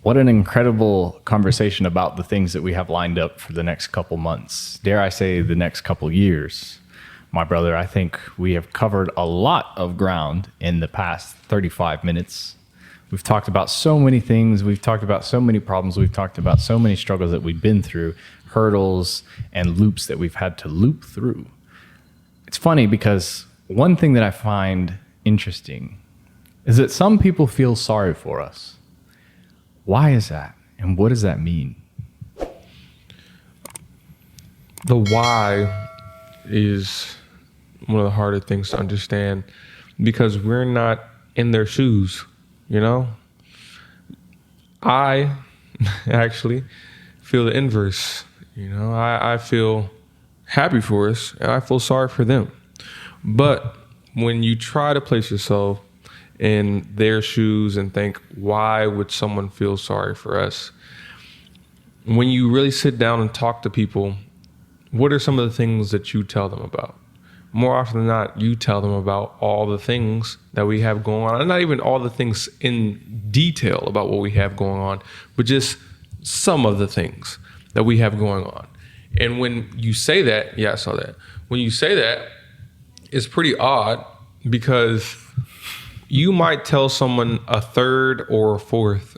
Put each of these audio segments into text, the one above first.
What an incredible conversation about the things that we have lined up for the next couple months. Dare I say the next couple years. My brother, I think we have covered a lot of ground in the past 35 minutes. We've talked about so many things. We've talked about so many problems. We've talked about so many struggles that we've been through, hurdles and loops that we've had to loop through. It's funny because one thing that I find interesting is that some people feel sorry for us. Why is that? And what does that mean? The why is one of the harder things to understand because we're not in their shoes, you know? I actually feel the inverse. You know, I feel happy for us and I feel sorry for them. But when you try to place yourself in their shoes and think, why would someone feel sorry for us? When you really sit down and talk to people, what are some of the things that you tell them about? More often than not, you tell them about all the things that we have going on. And not even all the things in detail about what we have going on, but just some of the things that we have going on. And when you say that, yeah, I saw that. When you say that, it's pretty odd because you might tell someone a third or a fourth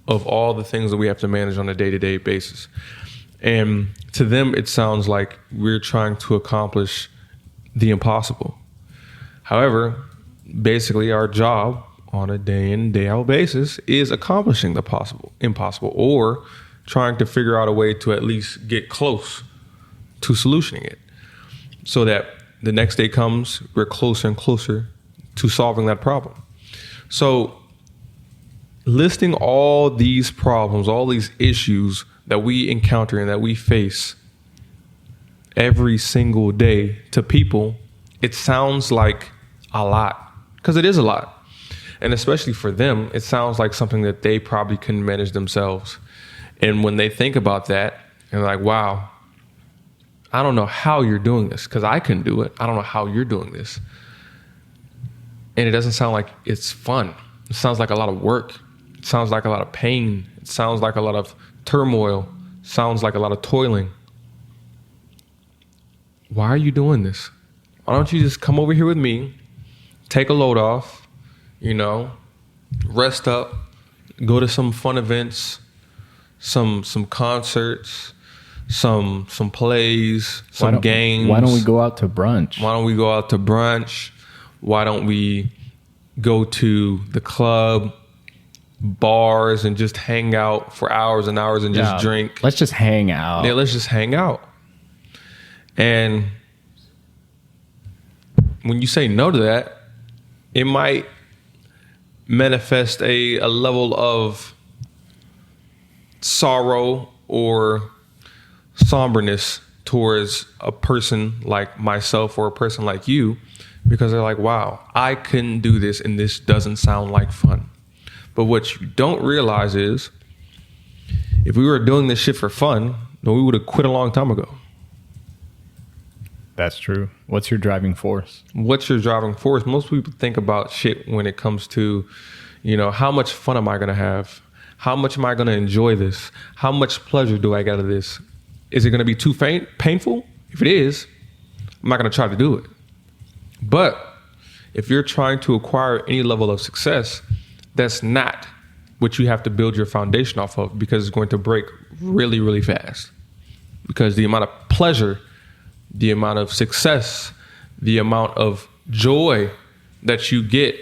of all the things that we have to manage on a day-to-day basis. And to them, it sounds like we're trying to accomplish the impossible. However, basically our job on a day in, day out basis is accomplishing the impossible, or trying to figure out a way to at least get close to solutioning it so that the next day comes, we're closer and closer to solving that problem. So listing all these problems, all these issues that we encounter and that we face every single day to people, it sounds like a lot, because it is a lot. And especially for them, it sounds like something that they probably couldn't manage themselves. And when they think about that, they're like, wow, I don't know how you're doing this, because I couldn't do it. I don't know how you're doing this. And it doesn't sound like it's fun. It sounds like a lot of work. It sounds like a lot of pain. It sounds like a lot of turmoil. It sounds like a lot of toiling. Why are you doing this? Why don't you just come over here with me, take a load off, you know, rest up, go to some fun events, some concerts, some plays, some games. Why don't we go out to brunch? Why don't we go out to brunch? Why don't we go to the club, bars, and just hang out for hours and hours and just drink? Let's just hang out. Yeah, let's just hang out. And when you say no to that, it might manifest a level of sorrow or somberness towards a person like myself or a person like you, because they're like, wow, I couldn't do this and this doesn't sound like fun. But what you don't realize is if we were doing this shit for fun, then we would have quit a long time ago. That's true. What's your driving force? What's your driving force? Most people think about shit when it comes to, you know, how much fun am I going to have? How much am I going to enjoy this? How much pleasure do I get out of this? Is it going to be too painful? If it is, I'm not going to try to do it. But if you're trying to acquire any level of success, that's not what you have to build your foundation off of, because it's going to break really, really fast. Because the amount of pleasure, the amount of success, the amount of joy that you get,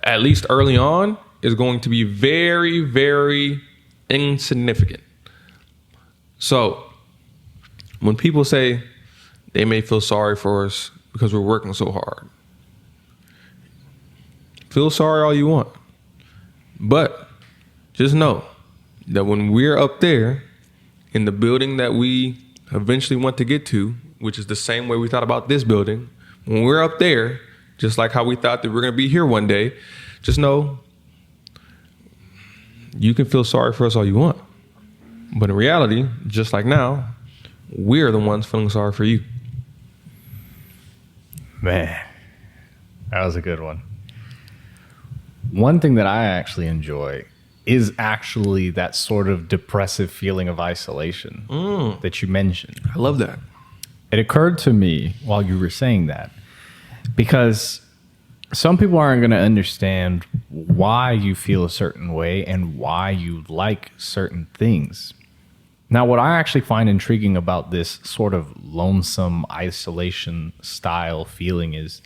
at least early on, is going to be very, very insignificant. So when people say they may feel sorry for us because we're working so hard, feel sorry all you want. But just know that when we're up there in the building that we eventually want to get to, which is the same way we thought about this building, when we're up there, just like how we thought that we're going to be here one day, just know you can feel sorry for us all you want. But in reality, just like now, we're the ones feeling sorry for you. Man, that was a good one. One thing that I actually enjoy is actually that sort of depressive feeling of isolation that you mentioned. I love that. It occurred to me while you were saying that, because some people aren't going to understand why you feel a certain way and why you like certain things. Now, what I actually find intriguing about this sort of lonesome isolation style feeling is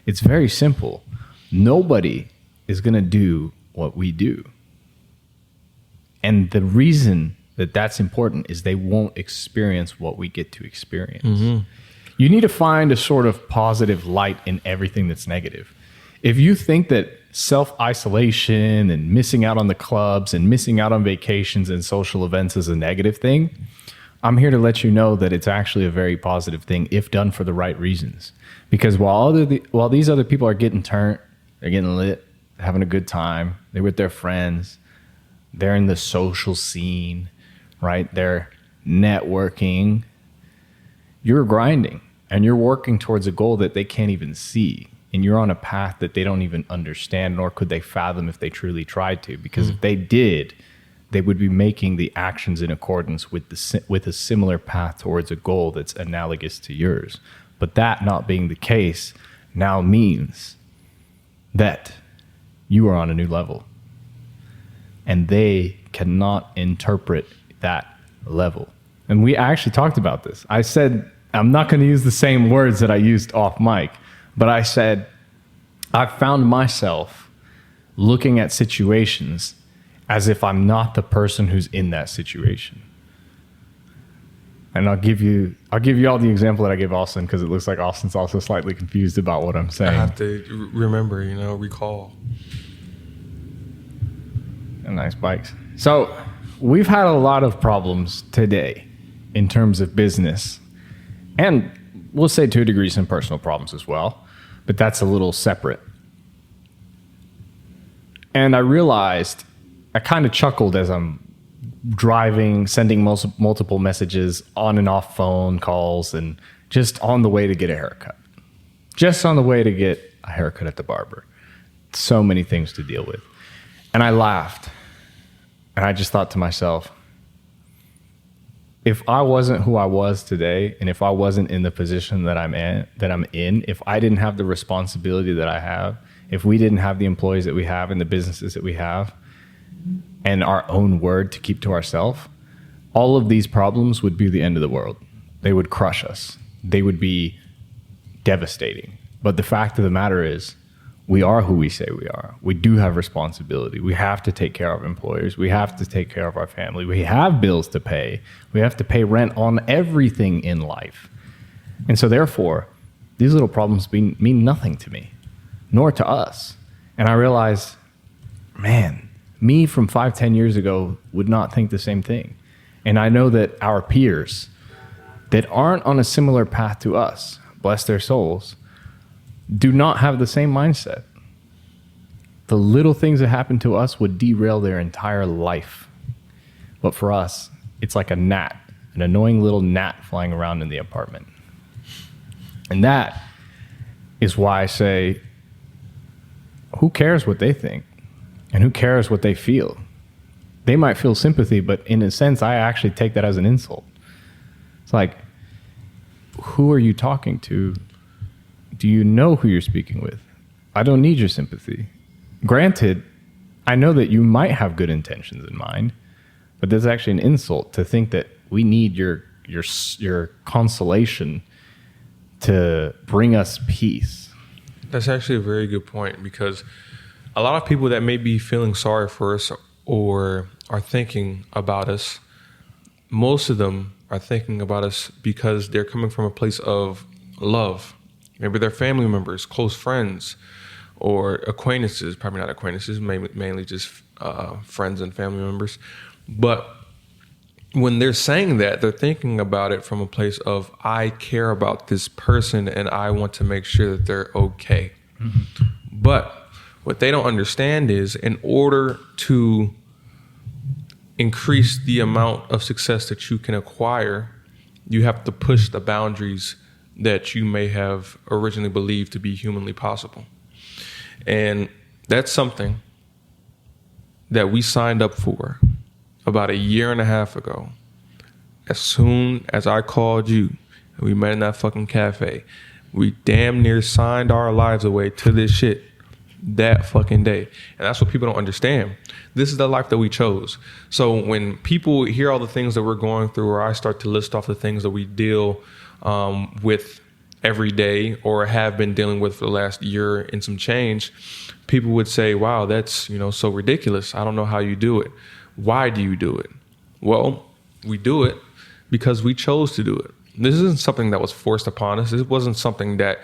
it's very simple. Nobody is going to do what we do. And the reason that that's important is they won't experience what we get to experience. Mm-hmm. You need to find a sort of positive light in everything that's negative. If you think that self-isolation and missing out on the clubs and missing out on vacations and social events is a negative thing, I'm here to let you know that it's actually a very positive thing if done for the right reasons. Because while these other people are getting turned, they're getting lit, having a good time, they're with their friends, they're in the social scene, right? They're networking. You're grinding and you're working towards a goal that they can't even see. And you're on a path that they don't even understand, nor could they fathom if they truly tried to. Because if they did, they would be making the actions in accordance with a similar path towards a goal that's analogous to yours. But that not being the case now means that you are on a new level. And they cannot interpret that level. And we actually talked about this. I said, I'm not going to use the same words that I used off mic, but I said, I found myself looking at situations as if I'm not the person who's in that situation. And I'll give you all the example that I gave Austin, because it looks like Austin's also slightly confused about what I'm saying. I have to remember, recall. And nice bikes. So we've had a lot of problems today in terms of business, and we'll say to a degree some personal problems as well, but that's a little separate. And I realized, I kind of chuckled as I'm driving, sending multiple messages on and off phone calls, and just on the way to get a haircut. Just on the way to get a haircut at the barber. So many things to deal with. And I laughed. And I just thought to myself, if I wasn't who I was today, and if I wasn't in the position that I'm in, if I didn't have the responsibility that I have, if we didn't have the employees that we have and the businesses that we have, and our own word to keep to ourselves, all of these problems would be the end of the world. They would crush us. They would be devastating. But the fact of the matter is, we are who we say we are. We do have responsibility. We have to take care of employers. We have to take care of our family. We have bills to pay. We have to pay rent on everything in life. And so therefore, these little problems mean nothing to me, nor to us. And I realized, man, me from 5-10 years ago would not think the same thing. And I know that our peers that aren't on a similar path to us, bless their souls, do not have the same mindset. The little things that happen to us would derail their entire life. But for us, it's like a gnat, an annoying little gnat flying around in the apartment. And that is why I say, who cares what they think? And who cares what they feel? They might feel sympathy, but in a sense, I actually take that as an insult. It's like, who are you talking to? Do you know who you're speaking with? I don't need your sympathy. Granted, I know that you might have good intentions in mind, but there's actually an insult to think that we need your consolation to bring us peace. That's actually a very good point, because a lot of people that may be feeling sorry for us or are thinking about us, most of them are thinking about us because they're coming from a place of love. Maybe they're family members, close friends, or acquaintances, probably not acquaintances, mainly just friends and family members. But when they're saying that, they're thinking about it from a place of, I care about this person and I want to make sure that they're okay. Mm-hmm. But what they don't understand is, in order to increase the amount of success that you can acquire, you have to push the boundaries that you may have originally believed to be humanly possible. And that's something that we signed up for about a year and a half ago, as soon as I called you and we met in that fucking cafe, we damn near signed our lives away to this shit that fucking day. And that's what people don't understand. This is the life that we chose. So when people hear all the things that we're going through, or I start to list off the things that we deal with every day or have been dealing with for the last year and some change, people would say, wow, that's, so ridiculous. I don't know how you do it. Why do you do it? Well, we do it because we chose to do it. This isn't something that was forced upon us. This wasn't something that,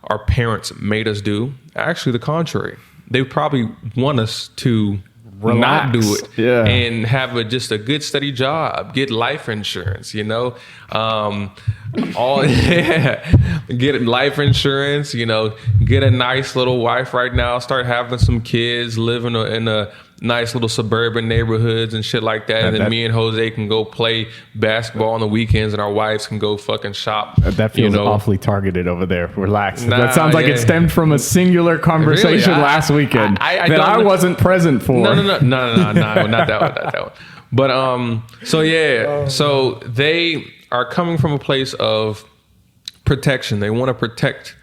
our parents made us do. Actually, the contrary. They probably want us to not do it and have just a good steady job, get life insurance, get life insurance, get a nice little wife right now, start having some kids, live in a nice little suburban neighborhoods and shit like that. And then me and Jose can go play basketball on the weekends and our wives can go fucking shop. That feels awfully targeted over there. Relax. That sounds like it stemmed from a singular conversation last weekend that I wasn't present for. No, not that one. But, so they are coming from a place of protection. They want to protect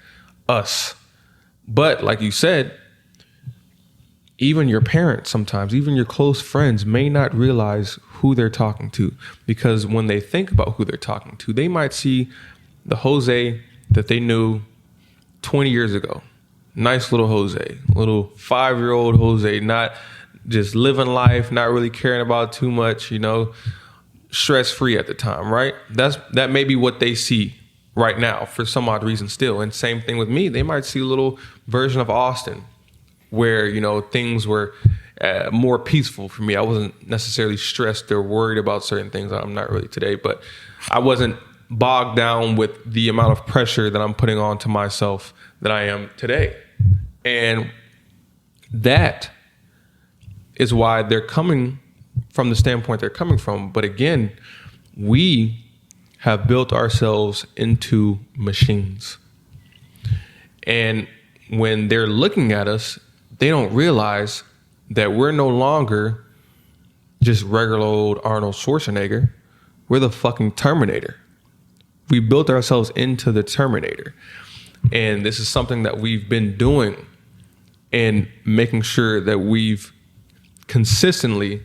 us. But like you said, even your parents sometimes, even your close friends may not realize who they're talking to, because when they think about who they're talking to, they might see the Jose that they knew 20 years ago. Nice little Jose, little 5-year-old Jose, not just living life, not really caring about too much, stress-free at the time, right? That may be what they see right now for some odd reason still. And same thing with me. They might see a little version of Austin where, things were more peaceful for me. I wasn't necessarily stressed or worried about certain things. I'm not really today, but I wasn't bogged down with the amount of pressure that I'm putting onto myself that I am today. And that is why they're coming from the standpoint they're coming from. But again, we have built ourselves into machines. And when they're looking at us, they don't realize that we're no longer just regular old Arnold Schwarzenegger. We're the fucking Terminator. We built ourselves into the Terminator. And this is something that we've been doing and making sure that we've consistently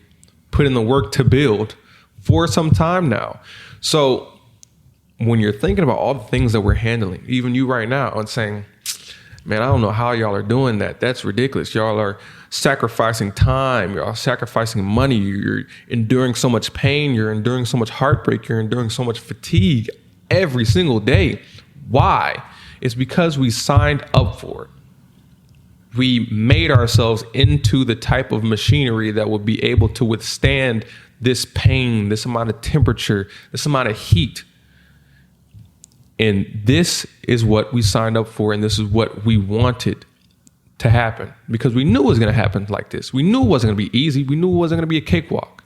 put in the work to build for some time now. So when you're thinking about all the things that we're handling, even you right now, and saying, man, I don't know how y'all are doing that. That's ridiculous. Y'all are sacrificing time. You're sacrificing money. You're enduring so much pain. You're enduring so much heartbreak. You're enduring so much fatigue every single day. Why? It's because we signed up for it. We made ourselves into the type of machinery that will be able to withstand this pain, this amount of temperature, this amount of heat. And this is what we signed up for, and this is what we wanted to happen, because we knew it was going to happen like this. We knew it wasn't going to be easy. We knew it wasn't going to be a cakewalk.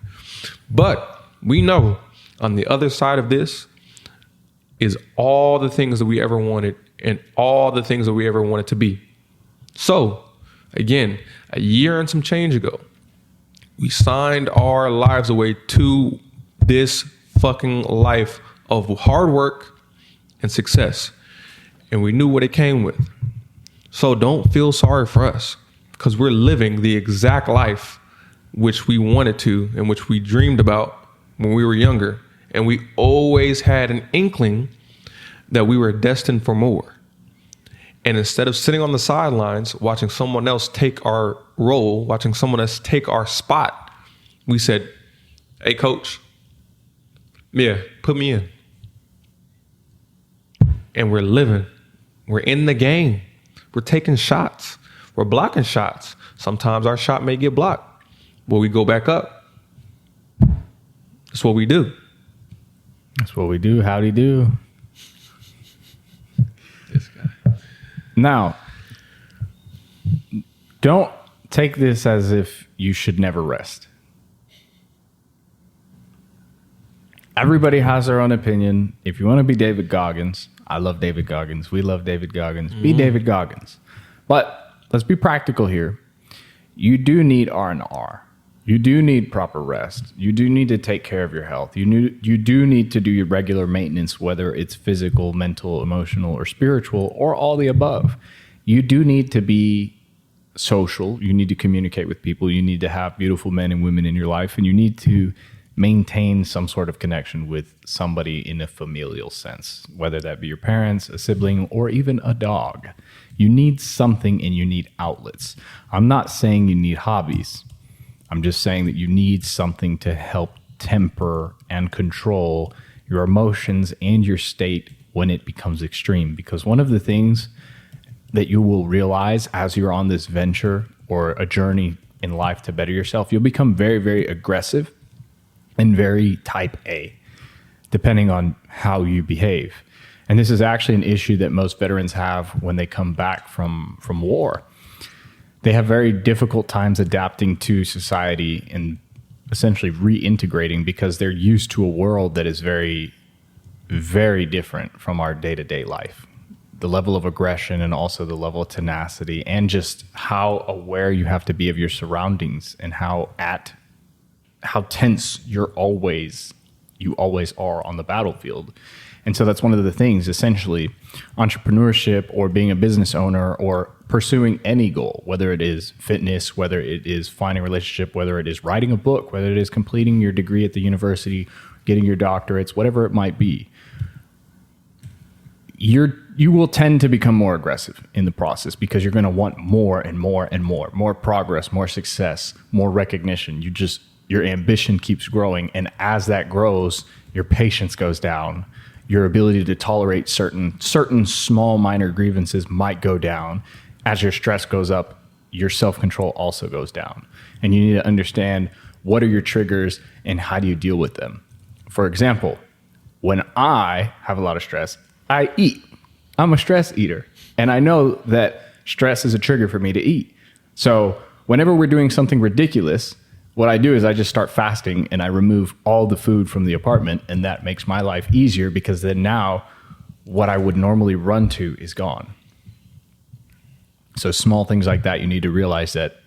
But we know on the other side of this is all the things that we ever wanted and all the things that we ever wanted to be. So, again, a year and some change ago, we signed our lives away to this fucking life of hard work and success. And we knew what it came with. So don't feel sorry for us, because we're living the exact life which we wanted to and which we dreamed about when we were younger. And we always had an inkling that we were destined for more. And instead of sitting on the sidelines, watching someone else take our role, watching someone else take our spot, we said, hey, coach, put me in. And we're living. We're in the game. We're taking shots. We're blocking shots. Sometimes our shot may get blocked, but we go back up. That's what we do. That's what we do. Howdy do. This guy. Now, don't take this as if you should never rest. Everybody has their own opinion. If you want to be David Goggins, I love David Goggins. We love David Goggins. Be David Goggins. But let's be practical here. you do need R&R. You do need proper rest. You do need to take care of your health. You do need to do your regular maintenance, whether it's physical, mental, emotional, or spiritual, or all the above. You do need to be social. You need to communicate with people. You need to have beautiful men and women in your life, and you need to maintain some sort of connection with somebody in a familial sense, whether that be your parents, a sibling, or even a dog. You need something, and you need outlets. I'm not saying you need hobbies. I'm just saying that you need something to help temper and control your emotions and your state when it becomes extreme. Because one of the things that you will realize as you're on this venture or a journey in life to better yourself, you'll become very, very aggressive and very type A, depending on how you behave. And this is actually an issue that most veterans have when they come back from war. They have very difficult times adapting to society and essentially reintegrating because they're used to a world that is very, very different from our day-to-day life. The level of aggression and also the level of tenacity and just how aware you have to be of your surroundings and how tense you always are on the battlefield. And so that's one of the things, essentially, entrepreneurship or being a business owner or pursuing any goal, whether it is fitness, whether it is finding a relationship, whether it is writing a book, whether it is completing your degree at the university, getting your doctorates, whatever it might be, you will tend to become more aggressive in the process because you're going to want more and more and more progress, more success, more recognition. Your ambition keeps growing. And as that grows, your patience goes down. Your ability to tolerate certain small minor grievances might go down. As your stress goes up, your self-control also goes down. And you need to understand what are your triggers and how do you deal with them. For example, when I have a lot of stress, I eat. I'm a stress eater. And I know that stress is a trigger for me to eat. So whenever we're doing something ridiculous, what I do is I just start fasting and I remove all the food from the apartment, and that makes my life easier because then now what I would normally run to is gone. So small things like that, you need to realize that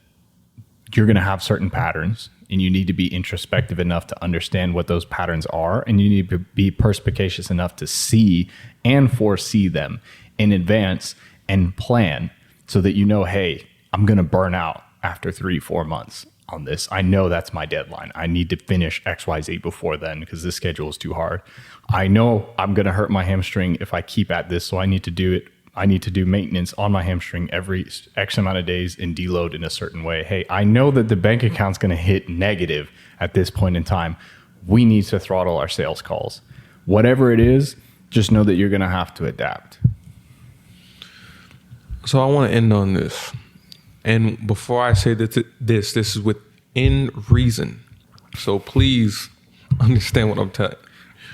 you're going to have certain patterns and you need to be introspective enough to understand what those patterns are, and you need to be perspicacious enough to see and foresee them in advance and plan so that you know, hey, I'm going to burn out after 3-4 months on this. I know that's my deadline. I need to finish XYZ before then because this schedule is too hard. I know I'm going to hurt my hamstring if I keep at this, so I need to do it. I need to do maintenance on my hamstring every X amount of days and deload in a certain way. Hey, I know that the bank account's going to hit negative at this point in time. We need to throttle our sales calls. Whatever it is, just know that you're going to have to adapt. So I want to end on this. And before I say that this is within reason. So please understand what I'm telling.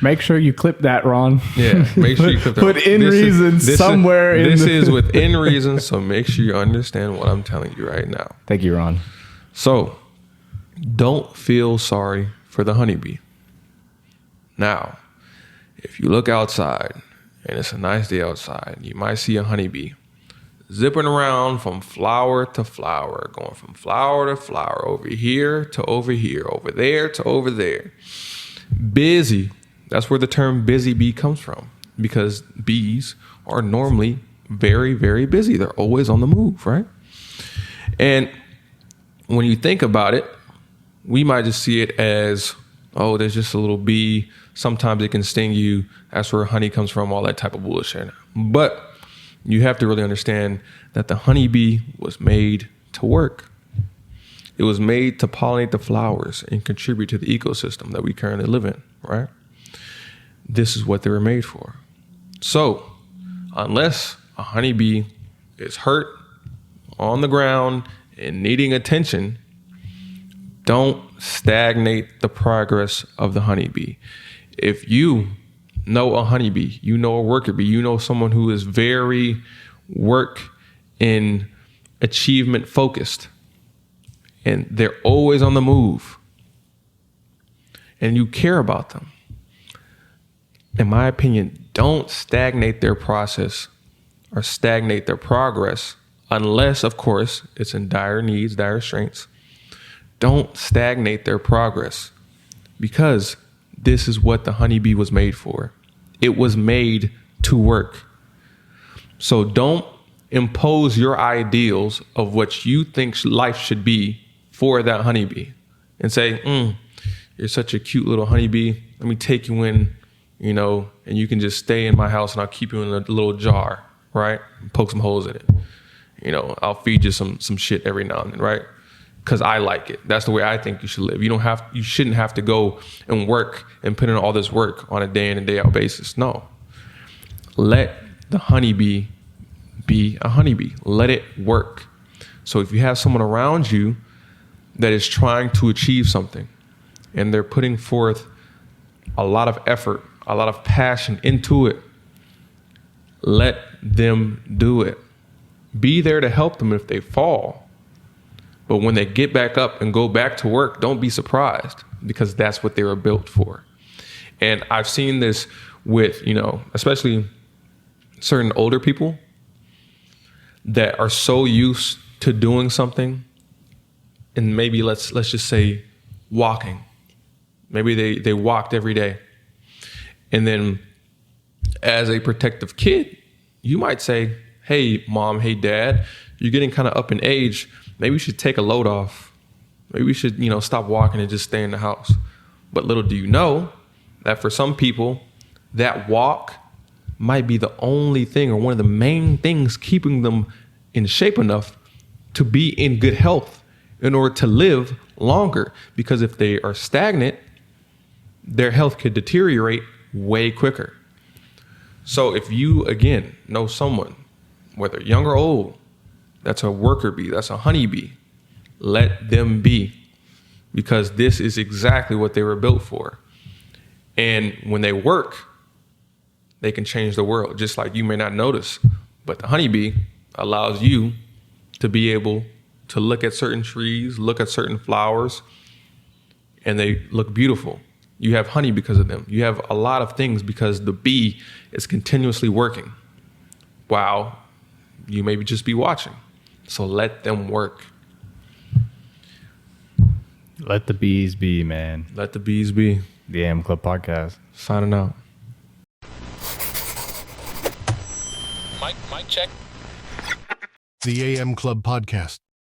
Make sure you clip that, Ron. Yeah, make sure you clip that. Put in reason somewhere. This is within reason, so make sure you understand what I'm telling you right now. Thank you, Ron. So, don't feel sorry for the honeybee. Now, if you look outside, and it's a nice day outside, you might see a honeybee zipping around from flower to flower, going from flower to flower, over here to over here, over there to over there. Busy. That's where the term busy bee comes from, because bees are normally very, very busy. They're always on the move, right? And when you think about it, we might just see it as, oh, there's just a little bee. Sometimes it can sting you. That's where honey comes from, all that type of bullshit. But you have to really understand that the honeybee was made to work. It was made to pollinate the flowers and contribute to the ecosystem that we currently live in, right? This is what they were made for. So, unless a honeybee is hurt on the ground and needing attention, don't stagnate the progress of the honeybee. If you know a honeybee, you know a worker bee, you know someone who is very work and achievement focused, and they're always on the move, and you care about them, in my opinion, don't stagnate their process or stagnate their progress unless, of course, it's in dire needs, dire straits. Don't stagnate their progress, because this is what the honeybee was made for. It was made to work. So don't impose your ideals of what you think life should be for that honeybee and say, you're such a cute little honeybee. Let me take you in, and you can just stay in my house and I'll keep you in a little jar, right? Poke some holes in it. I'll feed you some shit every now and then, right? Because I like it. That's the way I think you should live. You shouldn't have to go and work and put in all this work on a day in and day out basis. No. Let the honeybee be a honeybee. Let it work. So if you have someone around you that is trying to achieve something and they're putting forth a lot of effort, a lot of passion into it, let them do it. Be there to help them if they fall. But when they get back up and go back to work, don't be surprised, because that's what they were built for. And I've seen this with, especially certain older people that are so used to doing something, and maybe let's just say walking. Maybe they walked every day. And then as a protective kid, you might say, hey, mom, hey, dad, you're getting kind of up in age. Maybe we should take a load off. Maybe we should, stop walking and just stay in the house. But little do you know that for some people, that walk might be the only thing or one of the main things keeping them in shape enough to be in good health in order to live longer. Because if they are stagnant, their health could deteriorate way quicker. So if you, again, know someone, whether young or old, that's a worker bee, that's a honeybee, let them be, because this is exactly what they were built for. And when they work, they can change the world, just like you may not notice. But the honeybee allows you to be able to look at certain trees, look at certain flowers, and they look beautiful. You have honey because of them. You have a lot of things because the bee is continuously working while you maybe just be watching. So let them work. Let the bees be, man. Let the bees be. The AM Club Podcast. Signing out. The AM Club Podcast.